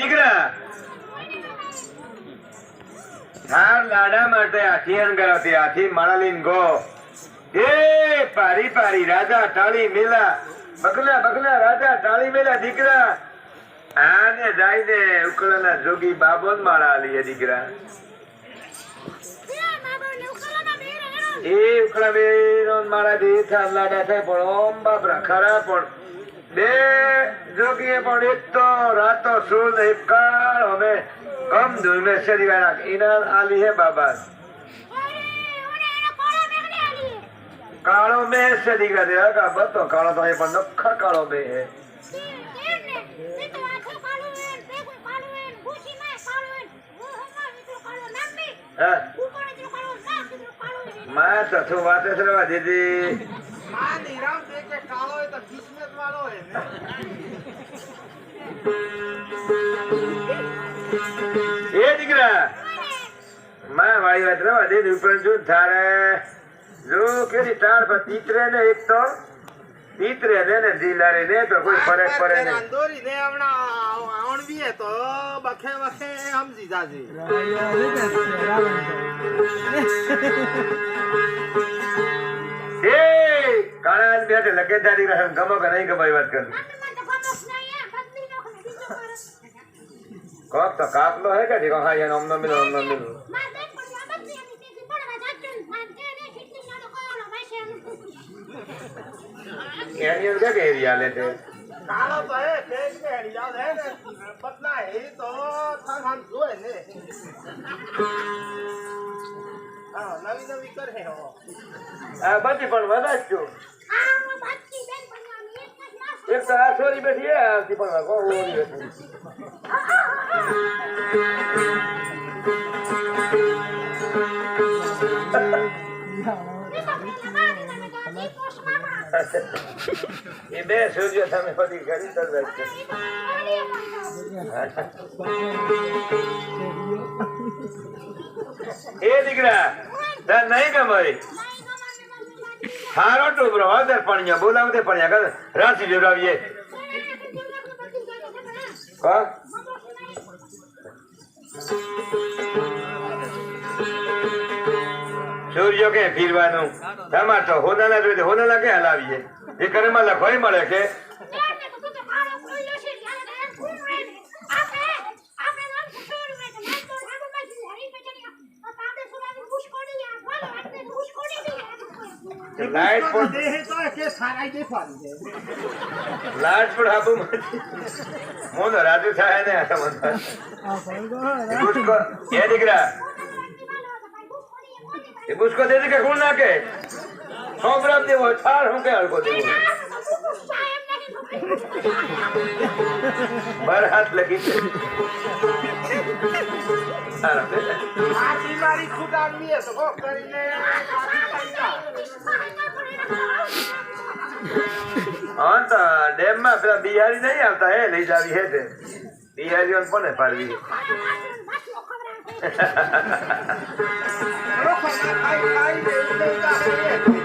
દીકરા થાર લાડા માટે હાથીયન કરાવતી હાથી માળાલીન ગો એ પારી પારી રાજા ટાળી મેલા બગલા બગલા રાજા ટાળી મેલા દીકરા આને જાઈને ઉકળાના જોગી બાબોન માળા આલી દીકરા એ ઉકળા બેનો માળા દે થાર લાડા થાય પણ ઓમ બાપરા ખરા પણ બે જોગીએ પણ એક તો રાતો સુર એક કાળ અમે કમ દુર્મે શરીવાના ઇનામ આલી હે બાબા કાળો મેં છે દીકરા દે કા બતો કાળો તો એ પણ નખા કાળો બે હે હા માં તો તું વાતે સરવા દીદી માં નિરામ દે કે કાળો હોય તો કિસ્મત વાળો હોય ને એ દીકરા માં વાળી વાત રવા દે ઉપર જો થારે જો કેરી ટાળ પર તીતરે ને એક તો તીતરે ને જીલારે ને તો કોઈ ફરક પડે ને અંદોરી ને હમણા આવણવીએ તો બખે બખે સમજી જાજી એ કાળા બેઠે લગેદારી રહે ગમો કે નહીં ગમાઈ વાત કર કોક તો કાપલો હે કે ઠીક હા યાર ઓમનો મિલો એની કે એરિયા લેતે કાળો તો હે પેજ કે હેડી જાવ હે ને પતલા હે તો થાન હાન જોય ને હા નવી નવી કરે હો આ બાકી પણ વધાશ જો એક તો આ છોરી બેઠી હે આવતી પણ કો ઓરી બેઠી એ બે સૂર્ય તમે પતિ કરી તરત એ દીકરા તાર નહીં કમાઈ હારો ટોબરો વાદર પાણીયા બોલાવતે પાણીયા કર રાશી જોરાવીએ કા સૂર્ય કે ફીરવાનું તમાર તો હોનાલા જોઈએ હોનાલા કે હલાવીએ એ કરેમાં લખવાય મળે કે લાઈટ પણ દે તો કે સારાઈ દે ફાડી દે લાઈટ પણ આપો મોનો રાજુ થાય ને આ સમજ બુસ્કો એ દીકરા એ બુસ્કો દે કે કોણ નાખે સોબરામ દેવો છાર હું કે હલકો દેવો બર હાથ લગી છે આ બીમારી ખુદ આવી હે તો કરીને હા તો ડેમ માં પેલા બિહારી નહીં આવતા હે લઈ જાવી હે તે બિહારીઓ કોને ફાડવી ખાઈ ખાઈ દે